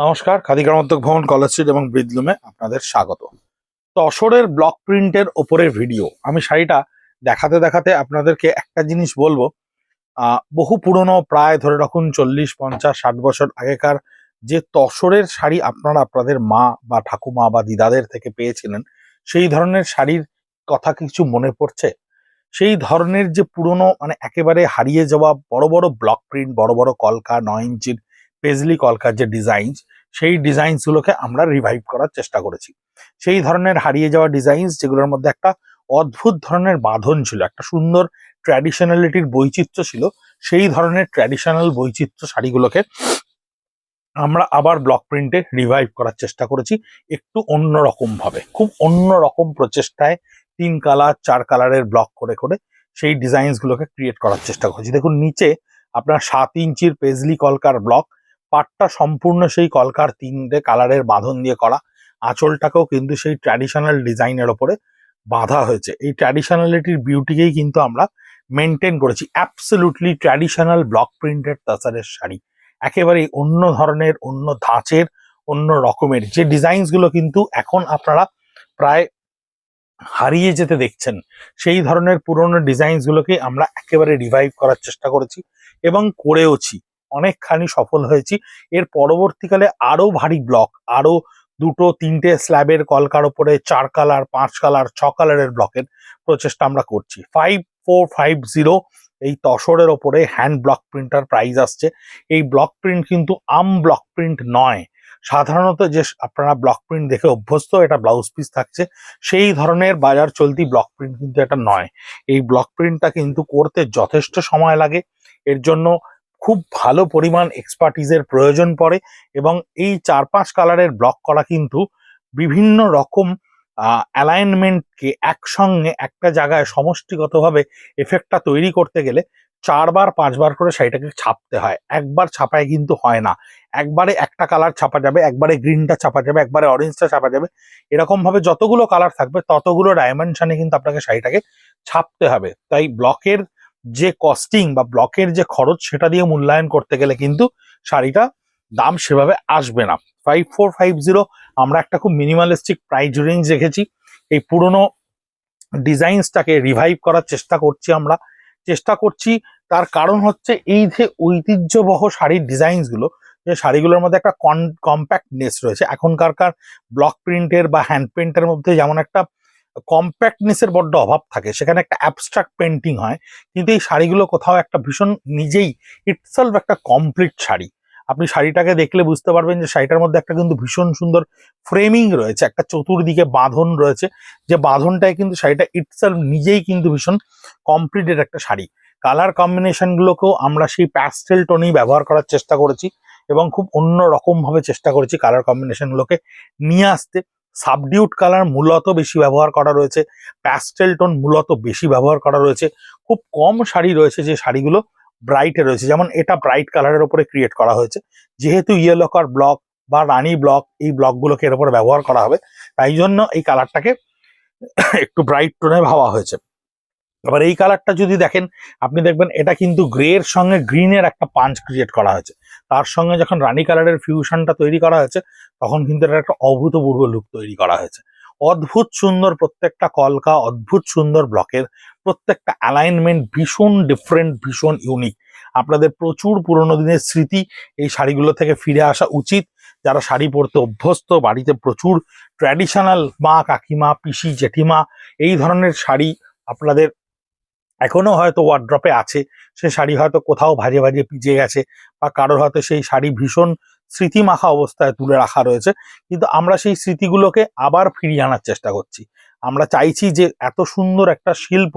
নমস্কার, খাদি গ্রামোদ্যোগ ভবন, college street এবং ব্রিজলুমে আপনাদের স্বাগত। তসরের ব্লক প্রিন্টের ওপরের ভিডিও। আমি শাড়িটা দেখাতে দেখাতে আপনাদেরকে একটা জিনিস বলবো। বহু পুরনো, প্রায় ধরে রাখুন 40, 50, 60 বছর আগেকার যে তসরের শাড়ি আপনারা আপনাদের মা বা ঠাকুমা বা দিদাদের থেকে পেয়েছিলেন, সেই ধরনের শাড়ির কথা কিছু মনে পড়ছে? সেই ধরনের যে পুরনো, মানে একেবারে হারিয়ে যাওয়া বড় বড় ব্লক প্রিন্ট, বড় বড় কলকা, 9 ইঞ্চির পেজলি কলকার যে ডিজাইনস, সেই ডিজাইনসগুলোকে আমরা রিভাইভ করার চেষ্টা করেছি। সেই ধরনের হারিয়ে যাওয়া ডিজাইনস, যেগুলোর মধ্যে একটা অদ্ভুত ধরনের বাঁধন ছিল, একটা সুন্দর ট্র্যাডিশনালিটির বৈচিত্র্য ছিল, সেই ধরনের ট্র্যাডিশনাল বৈচিত্র্য শাড়িগুলোকে আমরা আবার ব্লক প্রিন্টে রিভাইভ করার চেষ্টা করেছি, একটু অন্যরকম ভাবে, খুব অন্যরকম প্রচেষ্টায়। 3 কালার 4 কালারের ব্লক করে করে সেই ডিজাইনস গুলোকে ক্রিয়েট করার চেষ্টা করেছি। দেখুন, নিচে আপনার 7 ইঞ্চির পেজলি কলকার ব্লক, পাটটা সম্পূর্ণ সেই কলকার 3টে কালারের বাঁধন দিয়ে করা, আঁচলটাকেও কিন্তু সেই ট্র্যাডিশনাল ডিজাইনের ওপরে বাঁধা হয়েছে। এই ট্র্যাডিশনালিটির বিউটিকেই কিন্তু আমরা মেনটেন করেছি। অ্যাবসলিউটলি ট্র্যাডিশনাল ব্লক প্রিন্টেড তাসারের শাড়ি, একেবারেই অন্য ধরনের, অন্য ধাঁচের, অন্য রকমের যে ডিজাইনস গুলো কিন্তু এখন আপনারা প্রায় হারিয়ে যেতে দেখছেন, সেই ধরনের পুরোনো ডিজাইনস গুলোকে আমরা একেবারে রিভাইভ করার চেষ্টা করেছি এবং করেওছি, অনেকখানি সফল হয়েছি। এর পরবর্তীকালে আরো ভারী ব্লক, আরো 2-3টে স্ল্যাবের কলকার ওপরে 4 কালার 5 কালার 6 কালারের ব্লকের প্রচেষ্টা আমরা করছি। 5450 এই তসরের ওপরে হ্যান্ড ব্লক প্রিন্টার প্রাইস আসছে। এই ব্লক প্রিন্ট কিন্তু ব্লক প্রিন্ট নয়। সাধারণত যে আপনারা ব্লক প্রিন্ট দেখে অভ্যস্ত, এটা ব্লাউজ পিস থাকছে, সেই ধরনের বাজার চলতি ব্লক প্রিন্ট কিন্তু এটা নয়। এই ব্লক প্রিন্টটা কিন্তু করতে যথেষ্ট সময় লাগে, এর জন্য খুব ভালো পরিমাণ এক্সপার্টিজের প্রয়োজন পড়ে, এবং এই 4-5 কালারের ব্লক করা কিন্তু বিভিন্ন রকম অ্যালাইনমেন্টকে একসঙ্গে একটা জায়গায় সমষ্টিগতভাবে এফেক্টটা তৈরি করতে গেলে 4-5 বার করে শাড়িটাকে ছাপতে হয়। একবার ছাপায় কিন্তু হয় না। একবারে একটা কালার ছাপা যাবে, একবারে গ্রিনটা ছাপা যাবে, একবারে অরেঞ্জটা ছাপা যাবে, এরকম ভাবে যতগুলো কালার থাকবে ততগুলো ডাইমেনশনে কিন্তু আপনাকে শাড়িটাকে ছাপতে হবে। তাই ব্লকের যে কস্টিং বা ব্লকের যে খরচ, সেটা দিয়ে মূল্যায়ন করতে গেলে কিন্তু শাড়িটা দাম সেভাবে আসবে না। 5450 আমরা একটা খুব মিনিমালিস্টিক প্রাইস রেঞ্জ রেখেছি। এই পুরনো ডিজাইনসটাকে রিভাইভ করার চেষ্টা করছি আমরা, তার কারণ হচ্ছে এই যে ঐতিহ্যবহ শাড়ির ডিজাইনস গুলো, যে শাড়িগুলোর মধ্যে একটা কম্প্যাক্টনেস রয়েছে। এখনকার ব্লক প্রিন্টের বা হ্যান্ড পেন্টের মধ্যে যেমন একটা কম্প্যাক্টনেসের বড্ড অভাব থাকে, সেখানে একটা অ্যাবস্ট্রাক্ট পেন্টিং হয়, কিন্তু এই শাড়িগুলো কোথাও একটা ভীষণ নিজেই ইটসেলফ একটা কমপ্লিট শাড়ি। আপনি শাড়িটাকে দেখলে বুঝতে পারবেন যে শাড়িটার মধ্যে একটা কিন্তু ভীষণ সুন্দর ফ্রেমিং রয়েছে, একটা চতুর্দিকে বাঁধন রয়েছে, যে বাঁধনটায় কিন্তু শাড়িটা ইটসেলফ নিজেই কিন্তু ভীষণ কমপ্লিটেড একটা শাড়ি। কালার কম্বিনেশন গুলোকেও আমরা সেই প্যাস্টেল টোনেই ব্যবহার করার চেষ্টা করেছি, এবং খুব অন্য রকম ভাবে চেষ্টা করেছি কালার কম্বিনেশন গুলোকে নিয়ে আসতে। সাবডিউট কালার মূলত বেশি ব্যবহার করা রয়েছে, প্যাস্টেল টোন মূলত বেশি ব্যবহার করা রয়েছে। খুব কম শাড়ি রয়েছে যে শাড়িগুলো ব্রাইটে রয়েছে, যেমন এটা ব্রাইট কালারের উপরে ক্রিয়েট করা হয়েছে। যেহেতু ইয়েলো কার ব্লক বা রানী ব্লক, এই ব্লকগুলোকে এর উপরে ব্যবহার করা হবে, তাই জন্য এই কালারটাকে একটু ব্রাইট টোনে ভাবা হয়েছে। এবার এই কালারটা যদি দেখেন, আপনি দেখবেন এটা কিন্তু গ্রে এর সঙ্গে গ্রিনের একটা পাঞ্চ ক্রিয়েট করা হয়েছে। তার সঙ্গে যখন রানী কালারের ফিউশনটা তৈরি করা হয়েছে, তখন কিন্তু এটা একটা অভূতপূর্ব লুক তৈরি করা হয়েছে। অদ্ভুত সুন্দর প্রত্যেকটা কলকা, অদ্ভুত সুন্দর ব্লকের প্রত্যেকটা অ্যালাইনমেন্ট ভীষণ ডিফারেন্ট, ভীষণ ইউনিক। আপনাদের প্রচুর পুরোনো দিনের স্মৃতি এই শাড়িগুলো থেকে ফিরে আসা উচিত। যারা শাড়ি পরতে অভ্যস্ত, বাড়িতে প্রচুর ট্র্যাডিশনাল মা, কাকিমা, পিসি, জেঠিমা এই ধরনের শাড়ি আপনাদের এখনো হয়তো ওয়ার্ড্রপে আছে, সে শাড়ি হয়তো কোথাও ভাজে ভাজে পিজে গেছে, বা কারোর হয়তো সেই শাড়ি ভীষণ স্মৃতিমাখা অবস্থায় তুলে রাখা রয়েছে, কিন্তু আমরা সেই স্মৃতিগুলোকে আবার ফিরিয়ে আনার চেষ্টা করছি। আমরা চাইছি যে এত সুন্দর একটা শিল্প,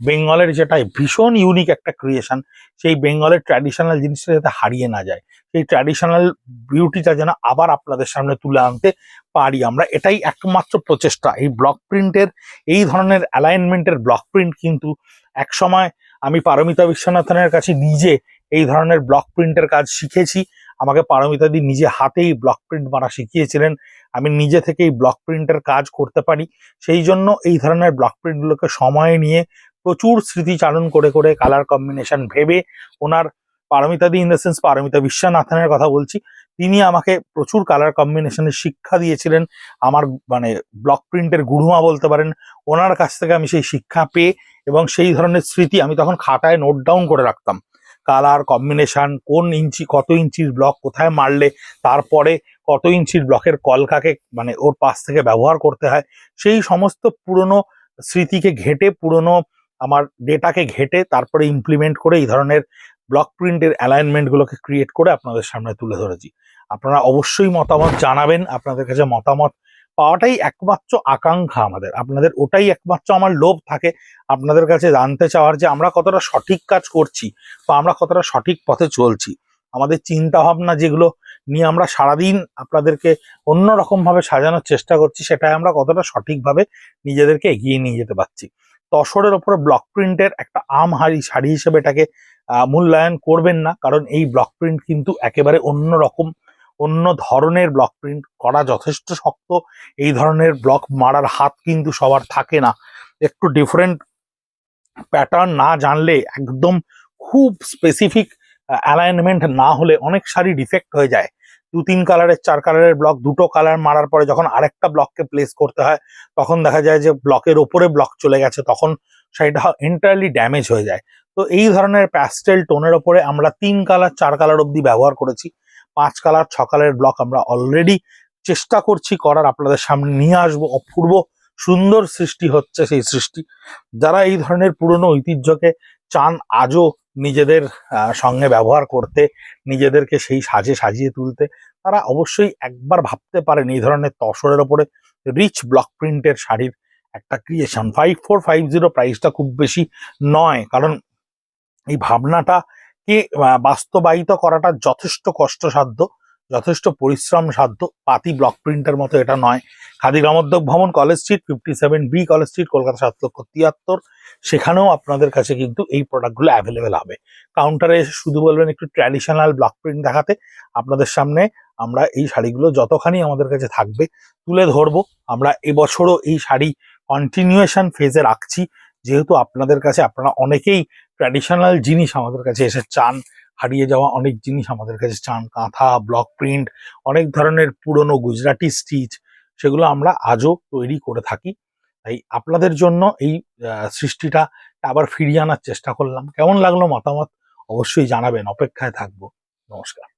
বেঙ্গলের যেটা ভীষণ ইউনিক একটা ক্রিয়েশন, সেই বেঙ্গলের ট্র্যাডিশনাল জিনিসটা যাতে হারিয়ে না যায়, সেই ট্র্যাডিশনাল বিউটিটা যেন আবার আপনাদের সামনে তুলে আনতে পারি আমরা, এটাই একমাত্র প্রচেষ্টা। এই ব্লক প্রিন্টের, এই ধরনের অ্যালাইনমেন্টের ব্লক প্রিন্ট কিন্তু এক সময় আমি পারমিতা বিশ্বনাথনের কাছে নিজে এই ধরনের ব্লক প্রিন্টের কাজ শিখেছি। আমাকে পারমিতা দি নিজে হাতেই ব্লক প্রিন্ট মারা শিখিয়েছিলেন। আমি নিজে থেকেই ব্লক প্রিন্টের কাজ করতে পারি, সেই জন্য এই ধরনের ব্লক প্রিন্টগুলোকে সময় নিয়ে প্রচুর স্মৃতিচারণ করে করে কালার কম্বিনেশন ভেবে ওনার পারমিতাদি ইন দ্য সেন্স পারমিতা বিশ্বানাথনের কথা বলছি। তিনি আমাকে প্রচুর কালার কম্বিনেশনের শিক্ষা দিয়েছিলেন, আমার মানে ব্লক প্রিন্টের গুরুমা বলতে পারেন। ওনার কাছ থেকে আমি সেই শিক্ষা পেয়ে এবং সেই ধরনের স্মৃতি আমি তখন খাতায় নোট ডাউন করে রাখতাম। কালার কম্বিনেশন, কোন ইঞ্চি কত ইঞ্চির ব্লক কোথায় মারলে তারপরে কত ইঞ্চির ব্লকের কলকাকে মানে ওর পাশ থেকে ব্যবহার করতে হয়, সেই সমস্ত পুরনো স্মৃতিকে ঘেঁটে, পুরনো আমার ডেটাকে ঘেঁটে তারপরে ইমপ্লিমেন্ট করে এই ধরনের ব্লক প্রিন্টের অ্যালাইনমেন্টগুলোকে ক্রিয়েট করে আপনাদের সামনে তুলে ধরেছি। আপনারা অবশ্যই মতামত জানাবেন। আপনাদের কাছে মতামত পাওয়াটাই একমাত্র আকাঙ্ক্ষা আমাদের, আপনাদের ওটাই একমাত্র আমার লোভ থাকে আপনাদের কাছে জানতে চাওয়ার, যে আমরা কতটা সঠিক কাজ করছি বা আমরা কতটা সঠিক পথে চলছি। আমাদের চিন্তা ভাবনা যেগুলো নিয়ে আমরা সারাদিন আপনাদেরকে অন্যরকম ভাবে সাজানোর চেষ্টা করছি, সেটাই আমরা কতটা সঠিকভাবে নিজেদেরকে এগিয়ে নিয়ে যেতে পারছি। তসরের ওপরে ব্লক প্রিন্টের একটা শাড়ি হিসেবে এটাকে মূল্যায়ন করবেন না, কারণ এই ব্লক প্রিন্ট কিন্তু একেবারে অন্য রকম, অন্য ধরনের ব্লক প্রিন্ট করা যথেষ্ট শক্ত। এই ধরনের ব্লক মারার হাত কিন্তু সবার থাকে না। একটু ডিফারেন্ট প্যাটার্ন না জানলে, একদম খুব স্পেসিফিক অ্যালাইনমেন্ট না হলে অনেক শাড়ি ডিফেক্ট হয়ে যায়। 2-3 কালারের 4 কালারের ব্লক, দুটো কালার মারার পরে যখন আরেকটা ব্লককে প্লেস করতে হয় তখন দেখা যায় যে ব্লকের ওপরে ব্লক চলে গেছে, তখন শাড়িটা এন্টায়ারলি ড্যামেজ হয়ে যায়। তো এই ধরনের প্যাস্টেল টোনের ওপরে আমরা 3 কালার 4 কালার অব্দি ব্যবহার করেছি। 5 কালার 6 কালারের ব্লক আমরা অলরেডি চেষ্টা করছি করার, আপনাদের সামনে নিয়ে আসবো। অপূর্ব সুন্দর সৃষ্টি হচ্ছে সেই সৃষ্টি। যারা এই ধরনের পুরনো ঐতিহ্যকে চান আজও নিজেদের সঙ্গে ব্যবহার করতে, নিজেদেরকে সেই সাজে সাজিয়ে তুলতে, তারা অবশ্যই একবার ভাবতে পারেন এই ধরনের তসরের ওপরে রিচ ব্লক প্রিন্টের শাড়ির একটা ক্রিয়েশন। 5450 প্রাইসটা খুব বেশি নয়, কারণ এই ভাবনাটাকে বাস্তবায়িত করাটা যথেষ্ট কষ্টসাধ্য, যথেষ্ট পরিশ্রম সাধ্য। পাতি ব্লক প্রিন্টের মতো এটা নয়। খাদি গ্রামোদ্যোগ ভবন, college street, 57B college street, Kolkata 7,73,000। সেখানেও আপনাদের কাছে কিন্তু এই প্রোডাক্টগুলো অ্যাভেলেবেল হবে। কাউন্টারে এসে শুধু বলবেন একটু ট্র্যাডিশনাল ব্লক প্রিন্ট দেখাতে, আপনাদের সামনে আমরা এই শাড়িগুলো যতখানি আমাদের কাছে থাকবে তুলে ধরবো। আমরা এবছরও এই শাড়ি কন্টিনিউয়েশন ফেজে রাখছি, যেহেতু আপনাদের কাছে আপনারা অনেকেই ট্র্যাডিশনাল জিনিস আমাদের কাছে এসে চান, হারিয়ে যাওয়া অনেক জিনিস আমাদের কাছে চান, কাঁথা, ব্লক প্রিন্ট, অনেক ধরনের পুরনো গুজরাটি স্টিচ, সেগুলো আমরা আজও তৈরি করে থাকি। তাই আপনাদের জন্য এই সৃষ্টিটা আবার ফিরিয়ে আনার চেষ্টা করলাম। কেমন লাগলো মতামত অবশ্যই জানাবেন, অপেক্ষায় থাকবো। নমস্কার।